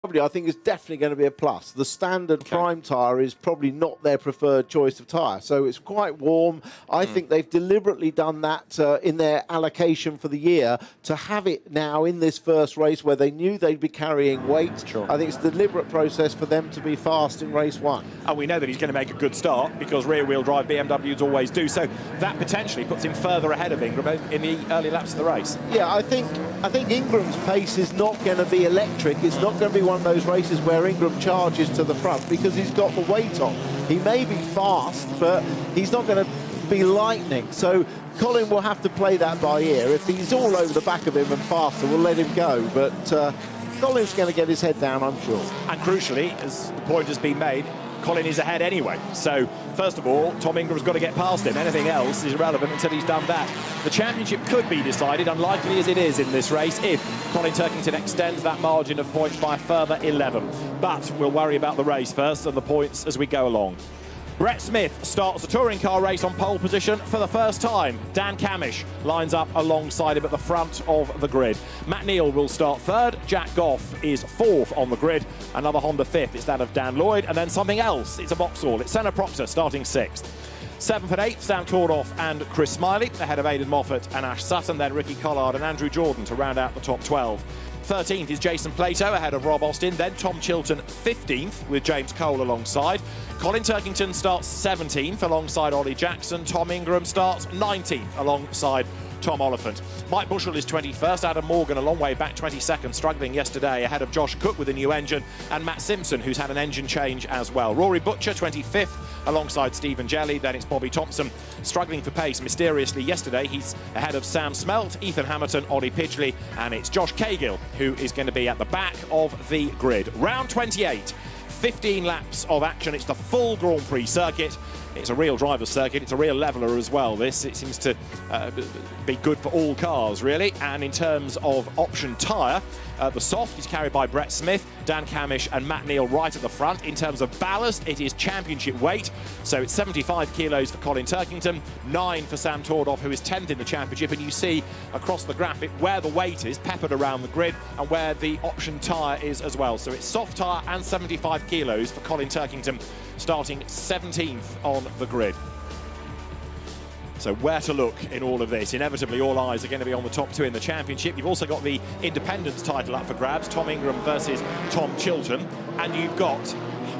I think it's definitely going to be a plus. The standard prime tyre is probably not their preferred choice of tyre, so it's quite warm. I think they've deliberately done that in their allocation for the year to have it now in this first race where they knew they'd be carrying weight. Sure. I think it's a deliberate process for them to be fast in race one. And we know that he's going to make a good start because rear-wheel drive BMWs always do, so that potentially puts him further ahead of Ingram in the early laps of the race. Yeah, I think Ingram's pace is not going to be electric. It's not going to be one of those races where Ingram charges to the front because he's got the weight on. He may be fast, but he's not going to be lightning. So Colin will have to play that by ear. If he's all over the back of him and faster, we'll let him go. But Colin's going to get his head down, I'm sure. And crucially, as the point has been made, Colin is ahead anyway. So, first of all, Tom Ingram's got to get past him. Anything else is irrelevant until he's done that. The championship could be decided, unlikely as it is in this race, if Colin Turkington extends that margin of points by a further 11. But we'll worry about the race first and the points as we go along. Brett Smith starts the touring car race on pole position for the first time. Dan Cammish lines up alongside him at the front of the grid. Matt Neal will start third. Jack Goff is fourth on the grid. Another Honda fifth. It's that of Dan Lloyd. And then something else. It's a Vauxhall. It's Senna Proctor starting sixth. 7th and 8th, Sam Tordoff and Chris Smiley, ahead of Aidan Moffat and Ash Sutton, then Ricky Collard and Andrew Jordan to round out the top 12. 13th is Jason Plato ahead of Rob Austin, then Tom Chilton 15th with James Cole alongside. Colin Turkington starts 17th alongside Ollie Jackson. Tom Ingram starts 19th alongside Tom Oliphant. Mike Bushell is 21st. Adam Morgan a long way back, 22nd, struggling yesterday ahead of Josh Cook with a new engine, and Matt Simpson, who's had an engine change as well. Rory Butcher 25th alongside Stephen Jelly. Then it's Bobby Thompson struggling for pace mysteriously yesterday. He's ahead of Sam Smelt, Ethan Hamilton, Ollie Pidgley, and it's Josh Cagill who is going to be at the back of the grid. Round 28. 15 laps of action. It's the full Grand Prix circuit. It's a real driver's circuit. It's a real leveller as well, this. It seems to be good for all cars, really. And in terms of option tyre, the soft is carried by Brett Smith, Dan Cammish and Matt Neal right at the front. In terms of ballast, it is championship weight. So it's 75 kilos for Colin Turkington, 9 for Sam Tordoff, who is 10th in the championship. And you see across the graphic where the weight is peppered around the grid and where the option tyre is as well. So it's soft tyre and 75 kilos for Colin Turkington, starting 17th on the grid. So where to look in all of this? Inevitably, all eyes are going to be on the top two in the championship. You've also got the Independence title up for grabs, Tom Ingram versus Tom Chilton. And you've got,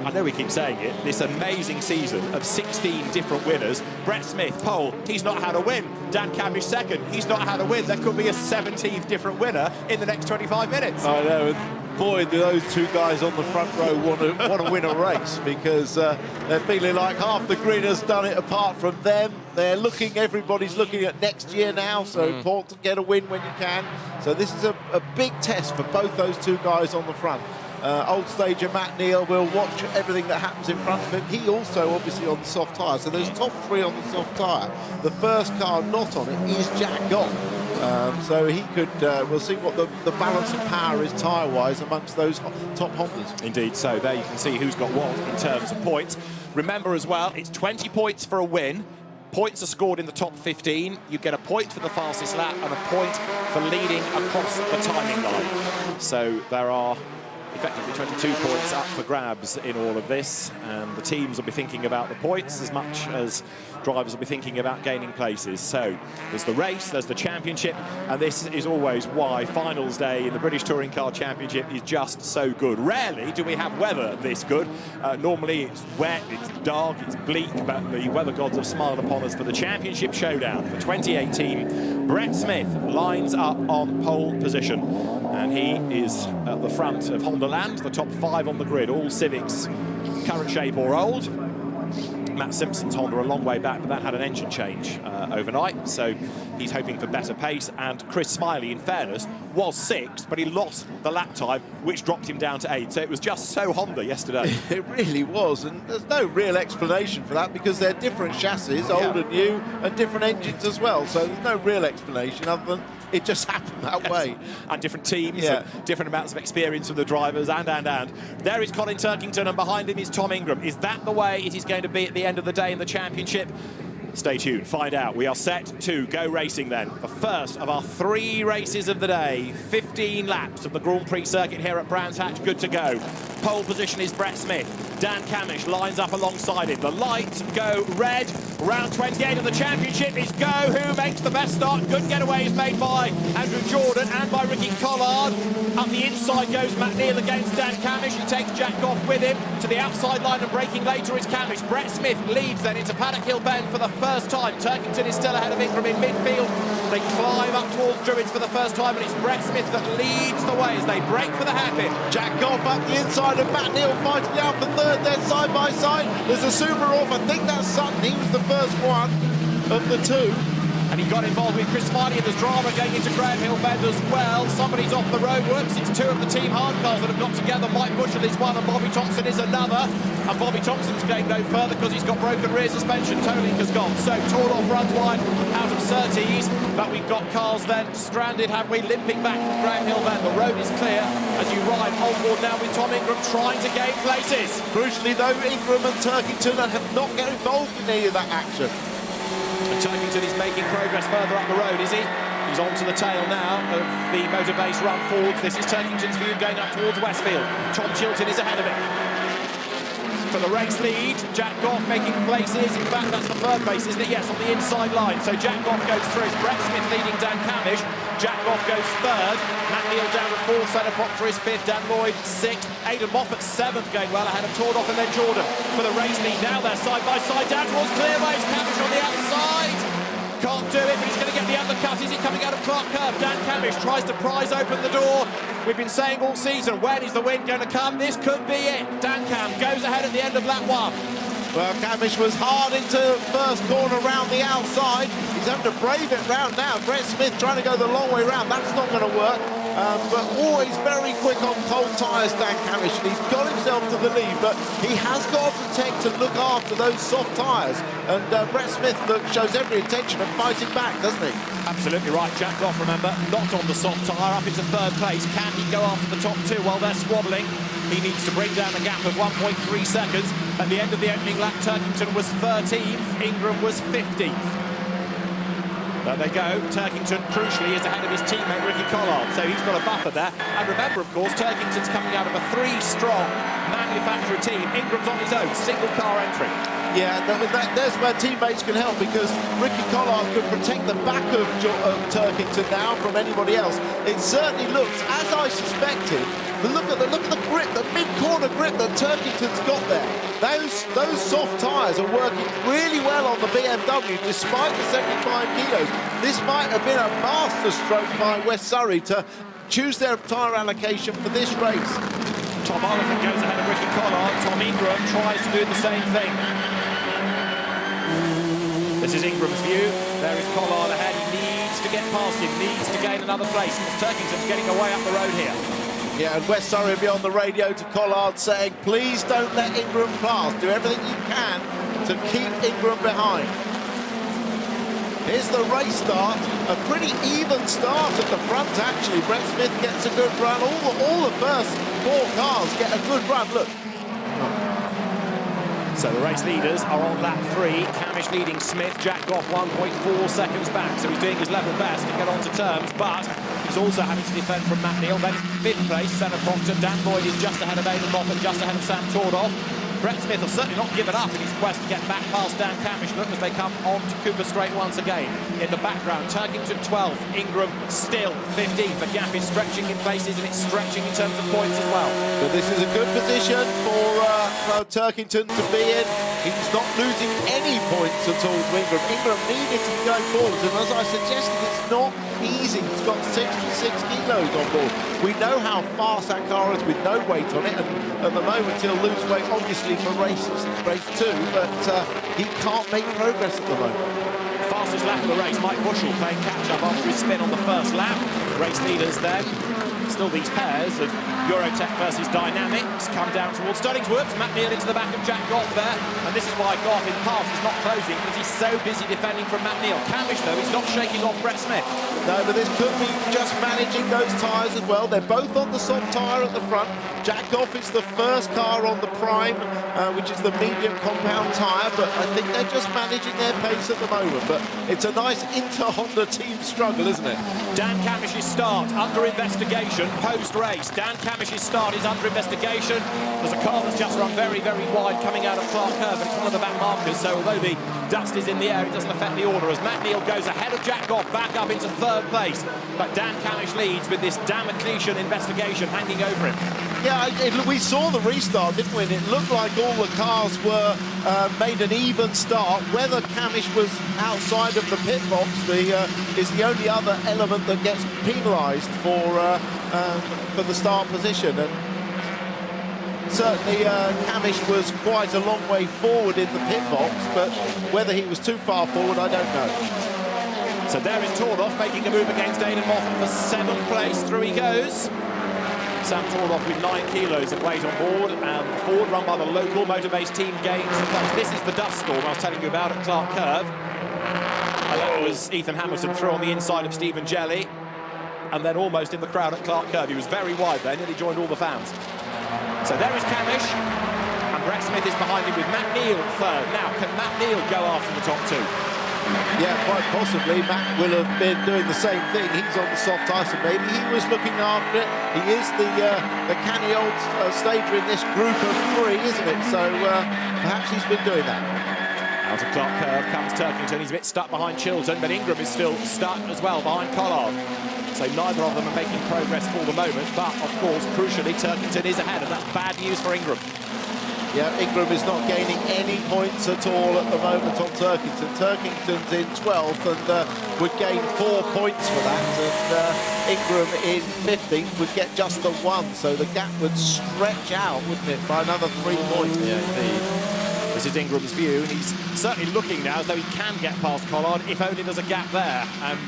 I know we keep saying it, this amazing season of 16 different winners. Brett Smith, pole, he's not had a win. Dan Cammish second, he's not had a win. There could be a 17th different winner in the next 25 minutes. I know. Boy, do those two guys on the front row want to win a race, because they're feeling like half the grid has done it apart from them. Everybody's looking at next year now, so important to get a win when you can. So this is a big test for both those two guys on the front. Old stager Matt Neal will watch everything that happens in front of him. He also obviously on the soft tyre, so there's top three on the soft tyre. The first car not on it is Jack Goff. So he could, we'll see what the balance of power is tyre-wise amongst those top Hondas. Indeed, so there you can see who's got what in terms of points. Remember as well, it's 20 points for a win. Points are scored in the top 15. You get a point for the fastest lap and a point for leading across the timing line. So there are effectively 22 points up for grabs in all of this, and the teams will be thinking about the points as much as drivers will be thinking about gaining places. So there's the race, there's the championship, and this is always why finals day in the British Touring Car Championship is just so good. Rarely do we have weather this good. Normally it's wet, it's dark, it's bleak, but the weather gods have smiled upon us for the championship showdown for 2018. Brett Smith lines up on pole position, and he is at the front of Honda Land, the top 5 on the grid, all Civics, current shape or old. Matt Simpson's Honda a long way back, but that had an engine change overnight, so he's hoping for better pace. And Chris Smiley, in fairness, was 6th, but he lost the lap time, which dropped him down to 8th. So it was just so Honda yesterday. It really was, and there's no real explanation for that, because they're different chassis, old and new, and different engines as well. So there's no real explanation other than it just happened that way. And different teams, and different amounts of experience from the drivers, and. There is Colin Turkington, and behind him is Tom Ingram. Is that the way it is going to be at the end of the day in the championship? Stay tuned, find out. We are set to go racing then. The first of our 3 races of the day. 15 laps of the Grand Prix circuit here at Brands Hatch, good to go. Pole position is Brett Smith. Dan Cammish lines up alongside him. The lights go red. Round 28 of the championship is go. Who makes the best start? Good getaway is made by Andrew Jordan and by Ricky Collard. Up the inside goes Matt Neal against Dan Cammish. He takes Jack Goff with him to the outside line, and breaking later is Cammish. Brett Smith leads then into Paddock Hill Bend for the first time. Turkington is still ahead of Ingram in midfield. They climb up towards Druids for the first time, and it's Brett Smith that leads the way as they break for the hairpin. Jack Goff up the inside of Matt Neal, fighting out for third. They're side by side. There's a Subaru off. I think that's Sutton. He was the first one of the 2. And he got involved with Chris Smiley, and there's drama going into Graham Hill Bend as well. Somebody's off the roadworks. It's 2 of the team hard cars that have got together. Mike Bushell is one and Bobby Thompson is another. And Bobby Thompson's going no further because he's got broken rear suspension. Tolling has gone. So Tordoff runs wide out of Surtees. But we've got cars then stranded, have we, limping back from Graham Hill Bend. The road is clear as you ride on board now with Tom Ingram trying to gain places. Crucially though, Ingram and Turkington have not got involved in any of that action. And Turkington is making progress further up the road, is he? He's on to the tail now of the motor base run forward. This is Turkington's view going up towards Westfield. Tom Chilton is ahead of him. For the race lead, Jack Goff making places. In fact, that's the third race, isn't it? Yes, on the inside line. So Jack Goff goes through. Brett Smith leading Dan Cammish. Jack Goff goes third. Matt Neal down to 4th. Senna Proctor is 5th. Dan Lloyd 6th. Aidan Moffat 7th, going well ahead of Tordoff and then Jordan. For the race lead, now they're side by side. Down towards Clearways. Cammish on the outside. Can't do it, but he's going to get the undercut. Is he coming out of Clark Curve? Dan Cammish tries to prise open the door. We've been saying all season, when is the win going to come? This could be it. Dan Cam goes ahead at the end of lap 1. Well, Cammish was hard into first corner round the outside. He's having to brave it round now. Brett Smith trying to go the long way round. That's not going to work. But always very quick on cold tyres, Dan Cammish, and he's got himself to the lead, but he has got to protect and look after those soft tyres. And Brett Smith shows every intention of fighting back, doesn't he? Absolutely right. Jack Goff, remember, not on the soft tyre, up into 3rd place. Can he go after the top 2 while they're squabbling? He needs to bring down a gap of 1.3 seconds. At the end of the opening lap, Turkington was 13th, Ingram was 15th. There they go. Turkington, crucially, is ahead of his teammate Ricky Collard, so he's got a buffer there. And remember, of course, Turkington's coming out of a 3-strong manufacturer team. Ingram's on his own, single car entry. Yeah, there's where teammates can help, because Ricky Collard could protect the back of Turkington now from anybody else. It certainly looks, as I suspected, look at the grip, the mid-corner grip that Turkington's got there. Those soft tyres are working really well on the BMW, despite the 75 kilos. This might have been a masterstroke by West Surrey to choose their tyre allocation for this race. Tom Oliphant goes ahead of Ricky Collard. Tom Ingram tries to do the same thing. This is Ingram's view. There is Collard ahead. He needs to get past him, needs to gain another place. Turkington's getting away up the road here. Yeah, and West Surrey will be on the radio to Collard saying, please don't let Ingram pass. Do everything you can to keep Ingram behind. Here's the race start. A pretty even start at the front, actually. Brett Smith gets a good run. All the first 4 cars get a good run. Look. So the race leaders are on lap 3. Cammish leading Smith. Jack Goff 1.4 seconds back. So he's doing his level best to get on to terms, but he's also having to defend from Matt Neal. Then 5th place, Senna Proctor. Dan Lloyd is just ahead of Aidan Moffat, just ahead of Sam Tordoff. Brett Smith will certainly not given up in his quest to get back past Dan Cammish. Look as they come on to Cooper Straight once again. In the background, Turkington 12th, Ingram still 15th. The gap is stretching in places and it's stretching in terms of points as well. But this is a good position for Turkington to be in. He's not losing any points at all to Ingram. Ingram needed to be going forwards, and as I suggested, it's not easy. He's got 66 kilos on board. We know how fast that car is with no weight on it, and at the moment he'll lose weight obviously for race 2, but he can't make progress at the moment. Fastest lap of the race, Mike Bushell playing catch-up after his spin on the first lap. Race leaders then, still these pairs of Eurotech versus Dynamics come down towards Stirlingsworth. Matt Neal into the back of Jack Goff there. And this is why Goff in the past is not closing, because he's so busy defending from Matt Neal. Cammish, though, he's not shaking off Brett Smith. No, but this could be just managing those tyres as well. They're both on the soft tyre at the front. Jack Goff is the first car on the Prime, which is the medium compound tyre, but I think they're just managing their pace at the moment. But it's a nice inter-Honda team struggle, isn't it? Dan Cammish's start under investigation post-race. Dan Cammish's start is under investigation. There's a car that's just run very, very wide coming out of Clark Curve, and it's one of the back markers, so although the dust is in the air, it doesn't affect the order, as Matt Neal goes ahead of Jack Goff back up into third place. But Dan Cammish leads with this Damocletian investigation hanging over him. Yeah, we saw the restart, didn't we? And it looked like all the cars were made an even start. Whether Cammish was outside of the pit box is the only other element that gets penalised for the start position. And certainly Cammish was quite a long way forward in the pit box, but whether he was too far forward, I don't know. So there is Tordoff making a move against Aidan Moffat for 7th place. Through he goes. Sam Tordoff with 9 kilos of weight on board, and Ford, run by the local motor-based team, gains the place. This is the dust storm I was telling you about at Clark Curve. And that was Ethan Hamilton through on the inside of Stephen Jelly, and then almost in the crowd at Clark Curve. He was very wide there, nearly joined all the fans. So there is Cammish, and Brett Smith is behind him with Matt Neal third. Now, can Matt Neal go after the top 2? Yeah, quite possibly. Matt will have been doing the same thing. He's on the soft ice, and maybe he was looking after it. He is the canny old stager in this group of 3, isn't it? So perhaps he's been doing that. Out of Clark Curve comes Turkington. He's a bit stuck behind Chilton, but Ingram is still stuck as well behind Collard. So neither of them are making progress for the moment, but of course, crucially, Turkington is ahead, and that's bad news for Ingram. Yeah, Ingram is not gaining any points at all at the moment on Turkington. Turkington's in 12th and would gain 4 points for that, and Ingram in 15th would get just the 1, so the gap would stretch out, wouldn't it, by another 3 points. Yeah, indeed. This is Ingram's view, and he's certainly looking now as though he can get past Collard, if only there's a gap there. And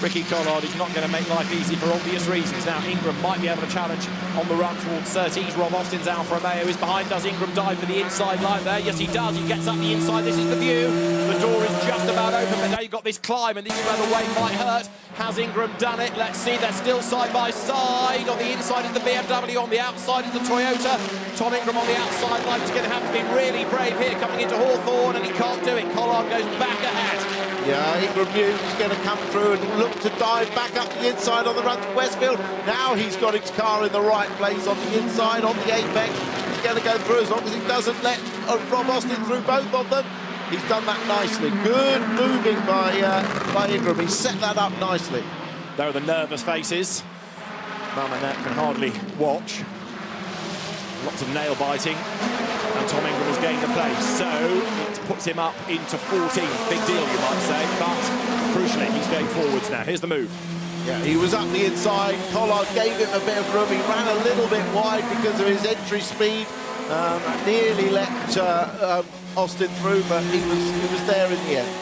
Ricky Collard is not going to make life easy for obvious reasons. Now, Ingram might be able to challenge on the run towards 30s. Rob Austin's Alfa Romeo is behind. Does Ingram dive for the inside line there? Yes, he does. He gets up the inside. This is the view. The door is just about open, but now you've got this climb, and this is where the weight might hurt. Has Ingram done it? Let's see. They're still side by side. On the inside is the BMW. On the outside is the Toyota. Tom Ingram on the outside line is going to have to be really brave here coming into Hawthorne, and he can't do it. Collard goes back ahead. Yeah, Ingram knew he was going to come through and look to dive back up the inside on the run to Westfield. Now he's got his car in the right place on the inside, on the apex. He's going to go through as long as he doesn't let Rob Austin through both of them. He's done that nicely. Good moving by Ingram. He set that up nicely. There are the nervous faces. Mum and Nat can hardly watch. Lots of nail biting. And Tom Ingram has gained the place, so it puts him up into 14th. Big deal, you might say, but crucially, he's going forwards now. Here's the move. Yeah, he was up the inside. Collard gave him a bit of room. He ran a little bit wide because of his entry speed. Nearly let Austin through, but he was there in the end.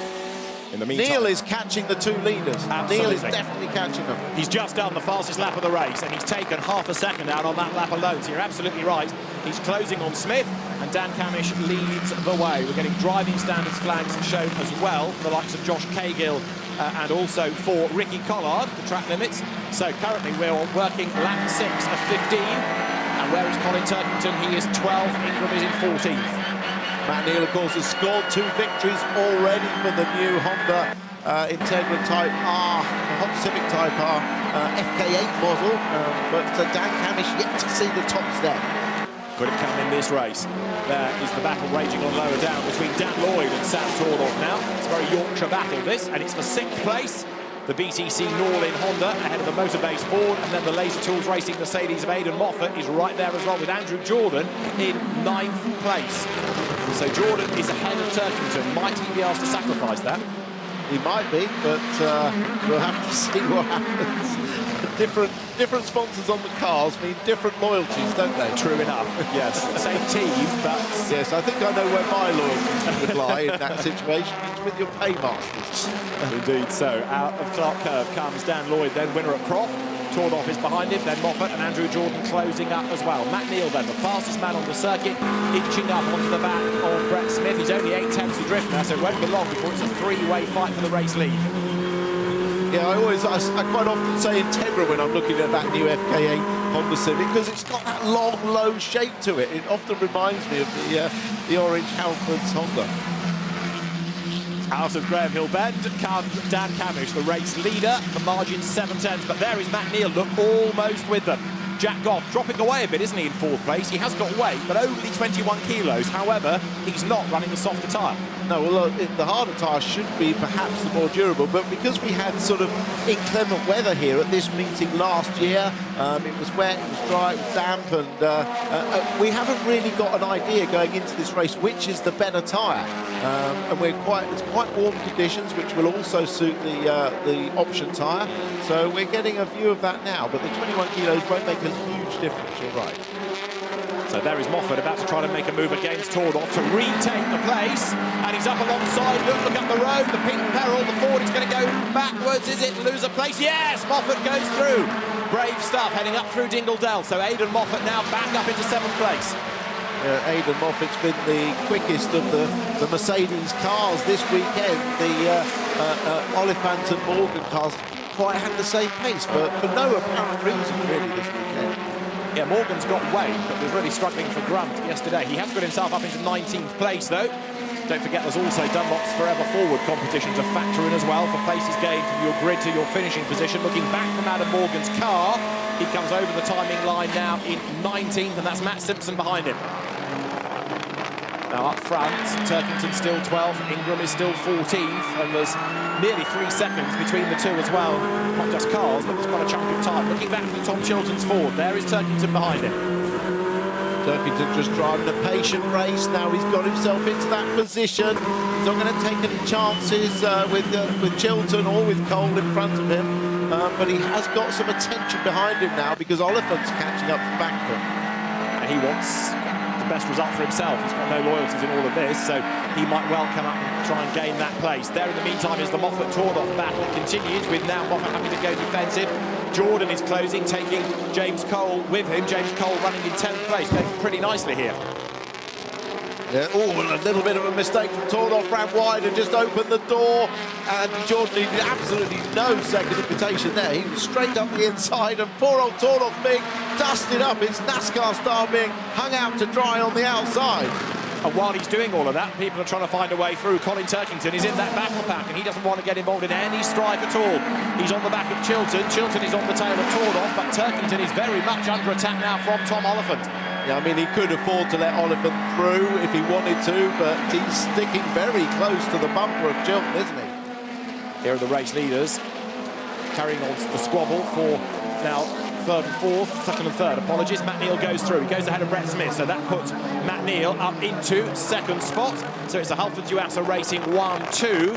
In the meantime, Neal is catching the 2 leaders. Absolutely. Neal is definitely catching them. He's just done the fastest lap of the race, and he's taken half a second out on that lap alone. So you're absolutely right. He's closing on Smith, and Dan Cammish leads the way. We're getting driving standards flags shown as well for the likes of Josh Cahill and also for Ricky Collard, the track limits. So currently we're working lap 6 of 15. And where is Colin Turkington? He is 12th. Ingram is in 14th. Matt Neal, of course, has scored 2 victories already for the new Honda Integra Type R, Honda Civic Type R FK8 model, but Dan Cammish yet to see the top step. Could it come in this race? There is the battle raging on lower down between Dan Lloyd and Sam Tordoff now. It's a very Yorkshire battle, this, and it's for 6th place. The BTC Norlin Honda ahead of the Motorbase Ford, and then the Laser Tools Racing Mercedes of Aidan Moffat is right there as well, with Andrew Jordan in 9th place. So Jordan is ahead of Turkington. Might he be asked to sacrifice that? He might be, but we'll have to see what happens. Different sponsors on the cars mean different loyalties, don't they? True enough, yes. Same team, but... Yes, I think I know where my loyalties would lie in that situation. It's with your paymasters. Indeed so. Out of Clark Curve comes Dan Lloyd, then winner at Croft. Tordoff is behind him, then Moffat and Andrew Jordan closing up as well. Matt Neal then, the fastest man on the circuit, inching up onto the back of Brett Smith. He's only 8 tenths adrift now, so it won't be long before it's a three-way fight for the race lead. Yeah, I quite often say Integra when I'm looking at that new FK8 Honda Civic, because it's got that long, low shape to it. It often reminds me of the orange Halfords Honda. Out of Graham Hill Bend comes Dan Camish, the race leader. The margin 7 tenths, but there is Matt Neal, look, almost with them. Jack Goff dropping away a bit, isn't he, in 4th place? He has got weight, but only 21 kilos. However, he's not running the softer tyre. No, well, the harder tyre should be perhaps the more durable, but because we had sort of inclement weather here at this meeting last year, it was wet, it was dry, it was damp, and we haven't really got an idea going into this race which is the better tyre. And it's quite warm conditions, which will also suit the option tyre. So we're getting a view of that now, but the 21 kilos won't make a huge difference, you're right. So there is Moffat about to try to make a move against Tordoff to retake the place, and he's up alongside Luke. Look up the road, the pink peril, the Ford is going to go backwards. Is it lose a place? Yes, Moffat goes through. Brave stuff heading up through Dingle-Dell. So Aidan Moffat now back up into 7th place. Aidan Moffat's been the quickest of the Mercedes cars this weekend. The Oliphant and Morgan cars quite had the same pace, but for no apparent reason really this weekend. Yeah, Morgan's got weight, but was really struggling for grunt yesterday. He has got himself up into 19th place, though. Don't forget, there's also Dunlop's Forever Forward competition to factor in as well for places gained from your grid to your finishing position. Looking back from Adam Morgan's car, he comes over the timing line now in 19th, and that's Matt Simpson behind him. Now up front, Turkington still 12th, Ingram is still 14th, and there's nearly 3 seconds between the two as well. Not just cars, but there's quite a chunk of time. Looking back from Tom Chilton's Ford, there is Turkington behind him. Turkington just driving a patient race. Now he's got himself into that position. He's not going to take any chances with Chilton or with Cole in front of him. But he has got some attention behind him now because Oliphant's catching up from back of him. And he wants the best result for himself. He's got no loyalties in all of this, so he might well come up and try and gain that place. There in the meantime is the Moffat-Tordoff battle. It continues with now Moffat having to go defensive. Jordan is closing, taking James Cole with him. James Cole running in 10th place, going pretty nicely here. Yeah, a little bit of a mistake from Tordoff, ran wide and just opened the door. And Jordan needed absolutely no second invitation there. He was straight up the inside, and poor old Tordoff being dusted up. It's NASCAR style being hung out to dry on the outside. And while he's doing all of that, people are trying to find a way through. Colin Turkington is in that battle pack, and he doesn't want to get involved in any strife at all. He's on the back of Chilton. Chilton is on the tail of Tordoff, but Turkington is very much under attack now from Tom Oliphant. Yeah, I mean, he could afford to let Oliphant through if he wanted to, but he's sticking very close to the bumper of Chilton, isn't he? Here are the race leaders carrying on the squabble for now 3rd and 4th, 2nd and 3rd. Apologies, Matt Neal goes through. He goes ahead of Brett Smith, so that puts Matt Neal up into 2nd spot. So it's a Halford Yuasa Racing 1-2.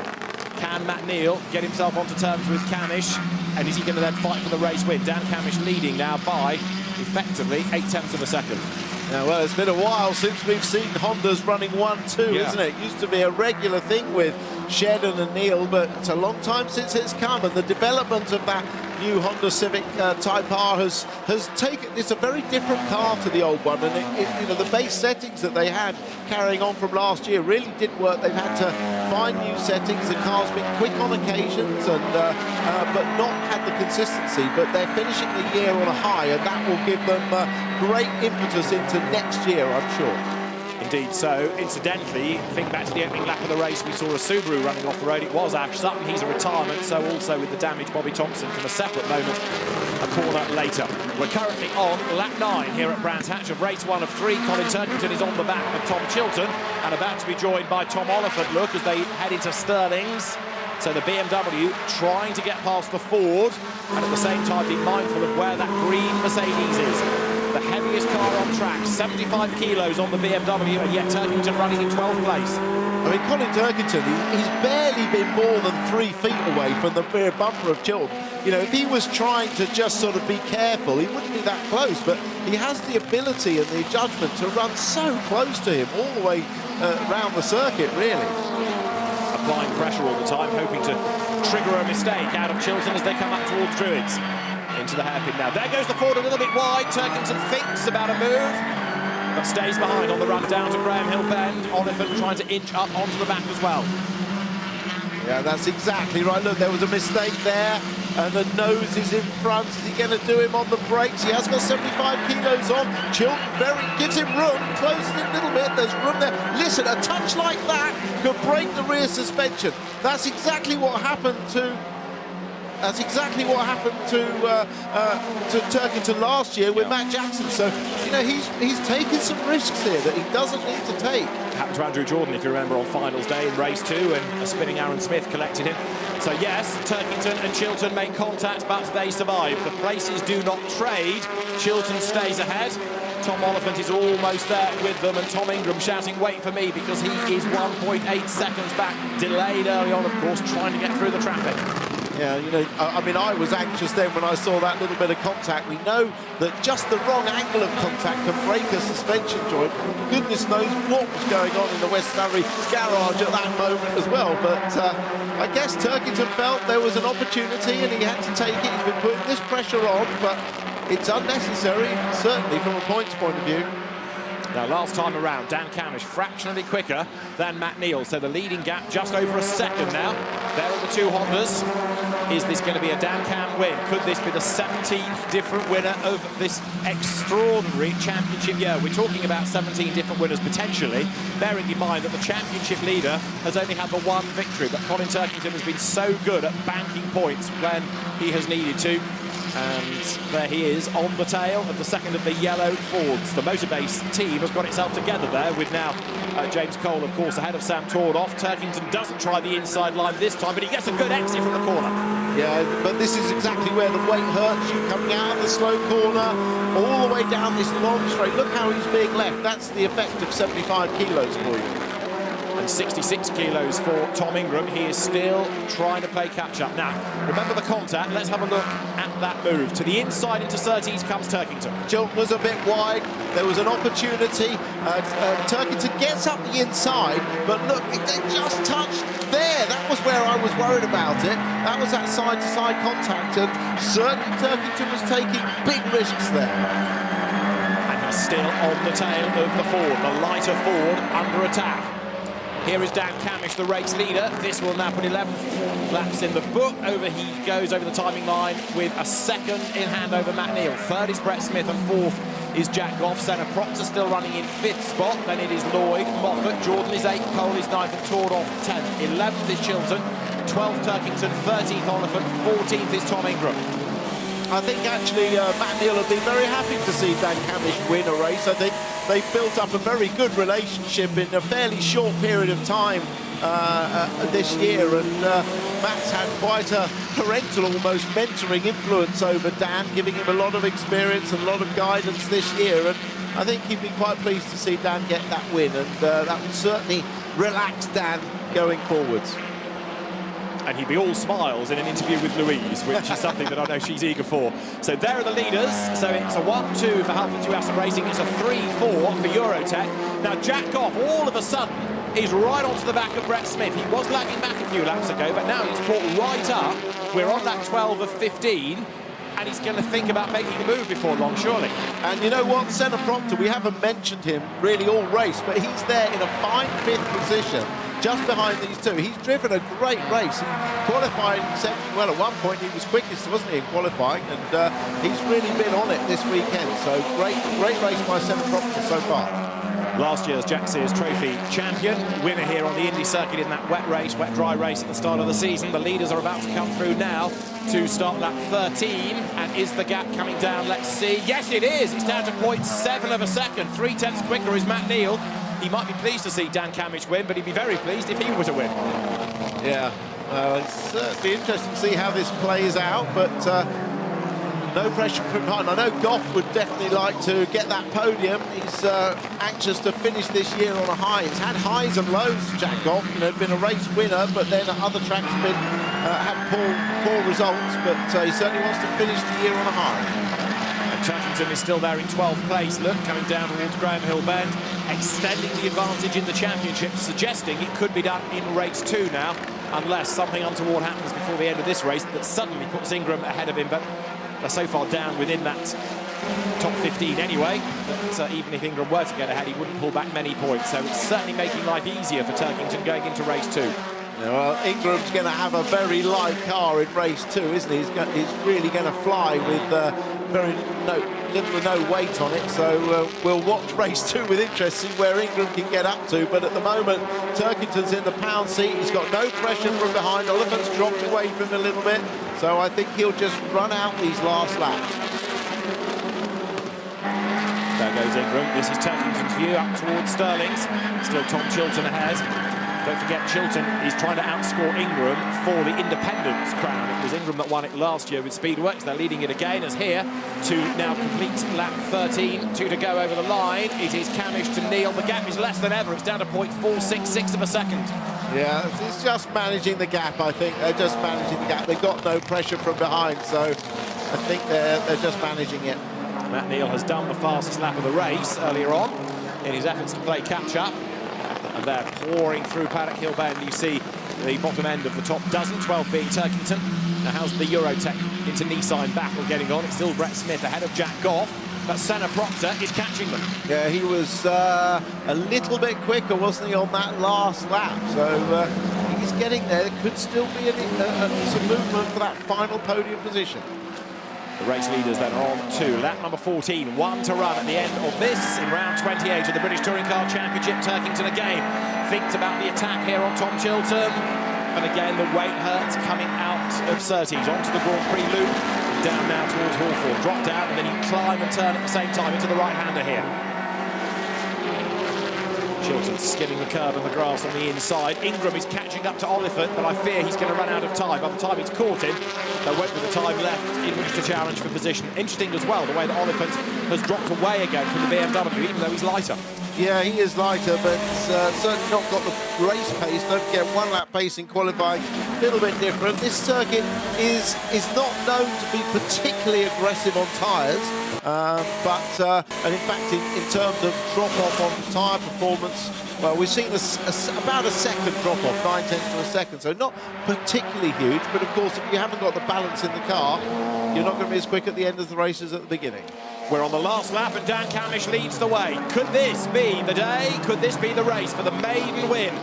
Can Matt Neal get himself onto terms with Camish? And is he going to then fight for the race win? Dan Camish leading now by effectively 8 tenths of a second. Yeah, well, it's been a while since we've seen Hondas running 1-2, isn't it? It used to be a regular thing with Shedden and Neal, but it's a long time since it's come, and the development of that new Honda Civic Type R has taken. It's a very different car to the old one, and you know, the base settings that they had carrying on from last year really didn't work. They've had to find new settings. The car's been quick on occasions, and but not had the consistency. But they're finishing the year on a high, and that will give them great impetus into next year, I'm sure. Indeed so. Incidentally, think back to the opening lap of the race, we saw a Subaru running off the road. It was Ash Sutton. He's a retirement, so also with the damage, Bobby Thompson from a separate moment, a corner later. We're currently on lap 9 here at Brands Hatch of race 1 of 3. Colin Turkington is on the back of Tom Chilton and about to be joined by Tom Oliphant, look, as they head into Stirling's. So the BMW trying to get past the Ford and at the same time be mindful of where that green Mercedes is. The heaviest car on track, 75 kilos on the BMW, and yet Turkington running in 12th place. I mean, Colin Turkington, he's barely been more than 3 feet away from the rear bumper of Chilton. You know, if he was trying to just sort of be careful, he wouldn't be that close, but he has the ability and the judgment to run so close to him all the way around the circuit, really. Applying pressure all the time, hoping to trigger a mistake out of Chilton as they come up towards Druids. into the hairpin now. There goes the forward a little bit wide. Turkington thinks about a move, but stays behind on the run down to Graham Hill Bend. Oliphant trying to inch up onto the back as well. Yeah, that's exactly right. Look, there was a mistake there, and the nose is in front. Is he going to do him on the brakes? He has got 75 kilos on. Chilton gives him room, closes it a little bit. There's room there. Listen, a touch like that could break the rear suspension. That's exactly what happened to. That's exactly what happened to Turkington last year with Matt Jackson. So, you know, he's taking some risks here that he doesn't need to take. Happened to Andrew Jordan, if you remember, on finals day in race 2, and a spinning Aaron Smith collected him. So yes, Turkington and Chilton make contact, but they survive. The places do not trade. Chilton stays ahead. Tom Oliphant is almost there with them, and Tom Ingram shouting, "Wait for me," because he is 1.8 seconds back. Delayed early on, of course, trying to get through the traffic. Yeah, you know, I mean, I was anxious then when I saw that little bit of contact. We know that just the wrong angle of contact can break a suspension joint. Goodness knows what was going on in the West Surrey garage at that moment as well. But I guess Turkington felt there was an opportunity and he had to take it. He's been putting this pressure on, but it's unnecessary, certainly from a points point of view. Now, last time around, Dan Camish fractionally quicker than Matt Neal, so the leading gap just over a second now. There are the two Hondas. Is this going to be a Dan Cam win? Could this be the 17th different winner of this extraordinary championship year? We're talking about 17 different winners potentially, bearing in mind that the championship leader has only had the one victory, but Colin Turkington has been so good at banking points when he has needed to. And there he is on the tail of the second of the yellow Fords. The Motorbase team has got itself together there with now James Cole, of course, ahead of Sam Tordoff. Turkington doesn't try the inside line this time, but he gets a good exit from the corner. Yeah, but this is exactly where the weight hurts you, coming out of the slow corner, all the way down this long straight. Look how he's being left. That's the effect of 75 kilos for you. And 66 kilos for Tom Ingram. He is still trying to play catch-up. Now, remember the contact. Let's have a look at that move. To the inside into Surtees comes Turkington. Chilton was a bit wide. There was an opportunity. Turkington gets up the inside, but look, it just touched there. That was where I was worried about it. That was that side-to-side contact, and certainly Turkington was taking big risks there. And he's still on the tail of the Ford, the lighter Ford under attack. Here is Dan Camish, the race leader. This will now put 11 laps in the book. Over he goes over the timing line with a second in hand over Matt Neal. Third is Brett Smith and fourth is Jack Goff. Senna Proctor still running in fifth spot. Then it is Lloyd, Moffat, Jordan is 8th, Cole is 9th and Tordoff 10th. 11th is Chilton, 12th Turkington, 13th Oliphant, 14th is Tom Ingram. I think actually Matt Neal would be very happy to see Dan Camish win a race. I think they've built up a very good relationship in a fairly short period of time this year, and Matt's had quite a parental, almost mentoring influence over Dan, giving him a lot of experience and a lot of guidance this year, and I think he'd be quite pleased to see Dan get that win, and that would certainly relax Dan going forwards. And he'd be all smiles in an interview with Louise, which is something that I know she's eager for. So there are the leaders. So it's a 1-2 for Halford Tuasa Racing. It's a 3-4 for Eurotech. Now Jack Goff, all of a sudden, is right onto the back of Brett Smith. He was lagging back a few laps ago, but now he's caught right up. We're on that 12 of 15. And he's going to think about making a move before long, surely. And you know what, Senna Proctor, we haven't mentioned him really all race, but he's there in a fine fifth position, just behind these two. He's driven a great race. He qualified exceptionally well. At one point, he was quickest, wasn't he, in qualifying? And he's really been on it this weekend. So great race by Senna Proctor so far. Last year's Jack Sears Trophy champion, winner here on the Indy circuit in that wet dry race at the start of the season. The leaders are about to come through now to start lap 13. And is the gap coming down? Let's see. Yes, it is. It's down to 0.7 of a second. 3/10 quicker is Matt Neal. He might be pleased to see Dan Camish win, but he'd be very pleased if he were to win. Yeah, it's certainly interesting to see how this plays out, but no pressure from behind. I know Goff would definitely like to get that podium. He's anxious to finish this year on a high. He's had highs and lows, Jack Goff. You know, been a race winner, but then at other tracks been had poor results. But he certainly wants to finish the year on a high. And Turkington is still there in 12th place. Look, coming down towards Graham Hill Bend, extending the advantage in the championship, suggesting it could be done in race 2 now, unless something untoward happens before the end of this race that suddenly puts Ingram ahead of him. But They're so far down within that top 15 anyway, that even if Ingram were to get ahead, he wouldn't pull back many points. So it's certainly making life easier for Turkington going into race 2. Yeah, well, Ingram's going to have a very light car in race 2, isn't he? He's really going to fly with little or no weight on it. So we'll watch race 2 with interest, see where Ingram can get up to. But at the moment, Turkington's in the pound seat. He's got no pressure from behind. Oliphant's dropped away from him a little bit. So I think he'll just run out these last laps. There goes Ingram. This is Turkington's view up towards Stirling's. Still Tom Chilton ahead. Don't forget, Chilton is trying to outscore Ingram for the Independence crown. It was Ingram that won it last year with Speedworks. They're leading it again as here to now complete lap 13. 2 to go over the line. It is Cammish to Neal. The gap is less than ever. It's down to 0.466 of a second. Yeah, it's just managing the gap, I think. They're just managing the gap. They've got no pressure from behind, so I think they're just managing it. Matt Neal has done the fastest lap of the race earlier on in his efforts to play catch-up. And they're pouring through Paddock Hill Bend. You see the bottom end of the top dozen, 12 being Turkington. Now how's the Eurotech into Nissan battle getting on? It's still Brett Smith ahead of Jack Goff, but Senna Proctor is catching them. Yeah, he was a little bit quicker, wasn't he, on that last lap? So he's getting there. There could still be some movement for that final podium position. The race leaders then are on to lap number 14, 1 to run at the end of this in round 28 of the British Touring Car Championship. Turkington again thinks about the attack here on Tom Chilton, and again the weight hurts coming out of Surtees onto the Grand Prix loop, down now towards Hawthorne, drop down and then you climb and turn at the same time into the right-hander here. Chilton skimming the curb and the grass on the inside. Ingram is catching up to Oliphant, but I fear he's going to run out of time. By the time he's caught him, there won't be the time left in which to challenge for position. Interesting as well, the way that Oliphant has dropped away again from the BMW, even though he's lighter. Yeah, he is lighter, but certainly not got the race pace. Don't forget, 1 lap pace in qualifying, a little bit different. This circuit is not known to be particularly aggressive on tyres, and in fact, in terms of drop-off on tyre performance, well, we've seen about a second drop-off, 9/10 of a second, so not particularly huge, but of course, if you haven't got the balance in the car, you're not going to be as quick at the end of the race as at the beginning. We're on the last lap and Dan Cammish leads the way. Could this be the day? Could this be the race for the maiden win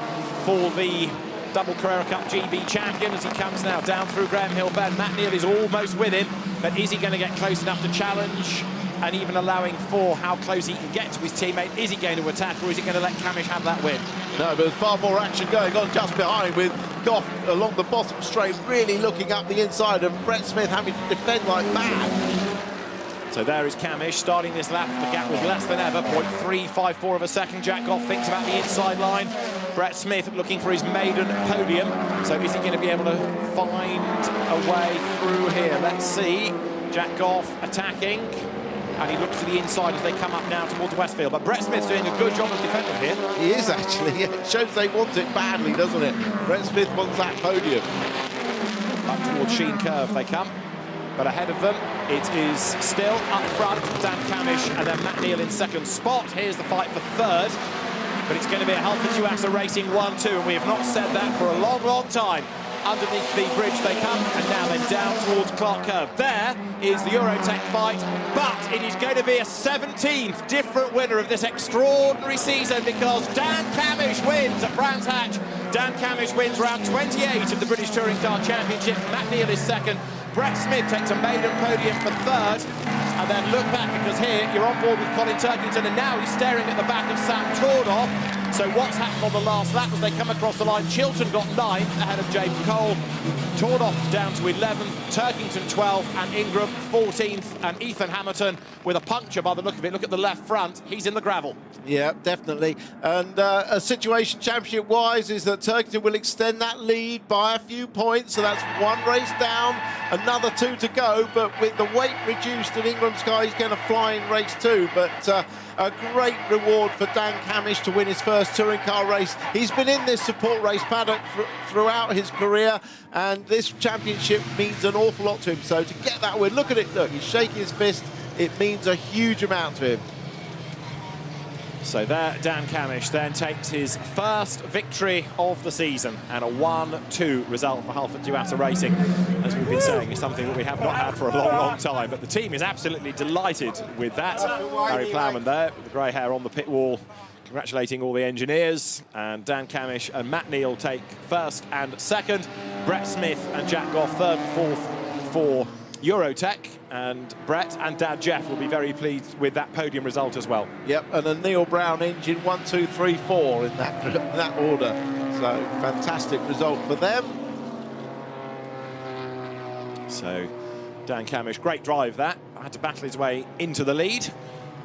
for the double Carrera Cup GB champion as he comes now down through Graham Hill Bend? Matt Neal is almost with him, but is he going to get close enough to challenge and even allowing for how close he can get to his teammate? Is he going to attack, or is he going to let Cammish have that win? No, but there's far more action going on just behind, with Goff along the bottom straight, really looking up the inside, and Brett Smith having to defend like mad. So there is Cammish starting this lap. The gap was less than ever, 0.354 of a second. Jack Goff thinks about the inside line. Brett Smith looking for his maiden podium. So is he going to be able to find a way through here? Let's see. Jack Goff attacking. And he looks to the inside as they come up now towards Westfield. But Brett Smith's doing a good job of defending here. He is actually. It shows they want it badly, doesn't it? Brett Smith wants that podium. Up towards Sheen Curve they come. But ahead of them, it is still up front, Dan Cammish and then Matt Neal in second spot. Here's the fight for third. But it's going to be a Halfa Tuasa Racing 1-2, and we have not said that for a long, long time. Underneath the bridge they come, and now then down towards Clark Curve. There is the Eurotech fight, but it is going to be a 17th different winner of this extraordinary season, because Dan Cammish wins at Brands Hatch. Dan Cammish wins round 28 of the British Touring Car Championship. Matt Neal is second. Brett Smith takes a maiden podium for third. And then look back, because here you're on board with Colin Turkington, and now he's staring at the back of Sam Tordoff. So what's happened on the last lap as they come across the line? Chilton got 9th ahead of James Cole. Tordoff down to 11th, Turkington 12th, and Ingram 14th, and Ethan Hamilton with a puncture by the look of it. Look at the left front, he's in the gravel. Yeah, definitely. And a situation championship-wise is that Turkington will extend that lead by a few points, so that's 1 race down, another 2 to go, but with the weight reduced in Ingram's car, he's going to fly in race 2. But a great reward for Dan Cammish to win his first touring car race. He's been in this support race paddock throughout his career, and this championship means an awful lot to him. So to get that win, look at it, look, he's shaking his fist. It means a huge amount to him. So there, Dan Cammish then takes his first victory of the season, and a 1-2 result for Halford Duata Racing, as we've been saying, is something that we have not had for a long, long time. But the team is absolutely delighted with that. Barry Plowman there, with the grey hair on the pit wall, congratulating all the engineers. And Dan Cammish and Matt Neal take first and second. Brett Smith and Jack Goff third and fourth for Eurotech, and Brett and Dad Jeff will be very pleased with that podium result as well. Yep, and a Neil Brown engine 1, 2, 3, 4 in that order. So fantastic result for them. So Dan Cammish, great drive that. Had to battle his way into the lead,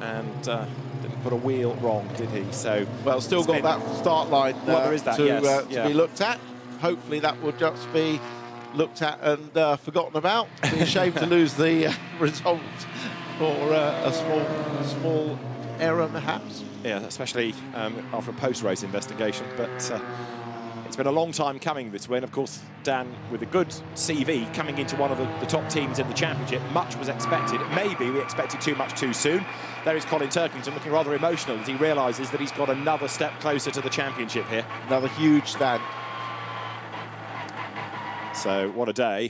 and didn't put a wheel wrong, did he? So well, still got that start line there is that, to yeah. be looked at. Hopefully that will just be looked at and forgotten about. It'd be a shame to lose the result for a small error, perhaps. Yeah, especially after a post-race investigation. But it's been a long time coming, this win. Of course, Dan, with a good CV, coming into one of the top teams in the championship, much was expected. Maybe we expected too much too soon. There is Colin Turkington looking rather emotional as he realises that he's got another step closer to the championship here. Another huge stand. So what a day.